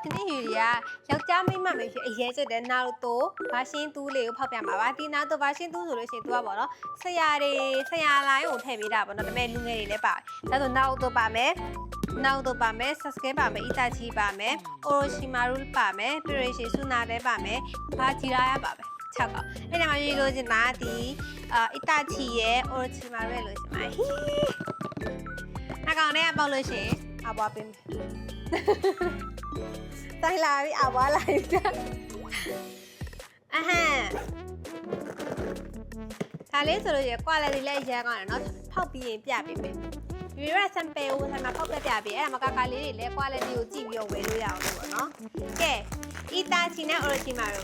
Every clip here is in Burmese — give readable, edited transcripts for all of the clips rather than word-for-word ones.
ဒီနေ့ယူရီကယောက်ျားမိန်းမမေဖြစ်အရေးချက်တဲ့နောက်တော့ဘာရှင်းသူလေးကိုဖောက်ပြမှာပါဒီနောက်တော့ဘာရှင်းသူဆိုလို့ရှိရင်သူကပေါ့နော်ဆရာလိုင်းကိုထည့်ပေးတာပေါ့နော်ဒါပေမဲ့လူငယ်တွေလည်းပါတယ်ဒါဆိုနောက်တော့ပါမယ်နောက်တော့ပါမယ် subscribe ပါမယ် itachi ပါမယ် orochimaru ပါမယ်ပြရိရှိစုနာလည်းပါမယ်ဘာဂျီရာရပါပဲ6កောက်အဲ့ဒါမှရေးလို့ချင်တာဒီitachi ရဲ့ orochimaru ရဲ့လို့ရှိမှာဟီးအကောင်နဲ့ပေါက်လို့ရှိရင်အဘွားပေးမယ်တိုင်းလာပြီအဘွားလိုက်တာအဟမ်းဒါလေးဆိုလို့ရ quality လည်းရမ်းကောင်းတယ်เนาะဖောက်ပြီးရင်ပြပေးမယ်ဒီရ sample ကိုဆန္ဒဖောက်ပြပေးအဲ့ဒါမှကလေးတွေလည်း quality ကိုကြည့်ပြီးတော့ဝယ်လို့ရအောင်လို့ပေါ့နော်ကဲ itachi နဲ့ orochimaru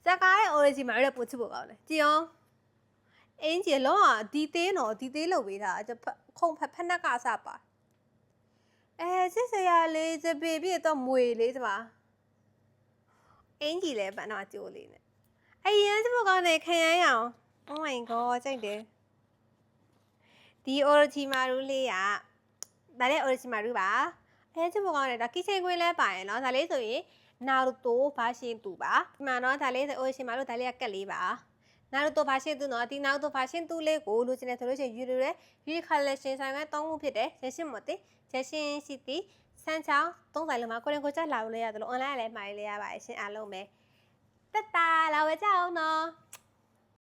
ဇာကားရဲ့ origin မှာလည်းပို့ချဖို့ကောင်းတယ်ကြည်အောင်အင်းကြီးလုံးဝဒီသေးလုပ်ပေးတာခုံဖက်နှက်ကစပါစစ်စရာလေးစပေပြည့်တော့မွေလေးဒီမှာအင်းကြီးလည်းပန်းတော့ကြိုးလေးနဲ့အရင်ချဖို့ကောင်းတယ်ခရမ်းရအောင် oh my god ကြိုက်တယ်ဒီ orochimaru လေးကဒါလည်း orochimaru ပါချဖို့ကောင်းတယ်ဒါ kitchen queen လည်းပါရင်เนาะဒါလေးဆိုရင်နာရူတိုဘာရှင်းသူပါဒီမှာတော့ဒါလေးဆို orochimaru ဒါလေးကကက်လေးပါနာရူတိုဘာရှင်းသူနော်ဒီနာရူတိုဘာရှင်းသူလေးကိုလိုချင်တယ်ဆိုလို့ရှိရင်ယူရဲယူcollection ဆိုင်က3ခုဖြစ်တယ်ရရှင်မတိရရှင်စီတီစမ်းချောင်း3ဆိုင်လုံးမှာကိုရင်ကိုချက်လာလို့ရသလို online လည်းမှားလို့ရပါတယ်ရှင်အားလုံးပဲတက်တာလာဝဲကြအောင်နော်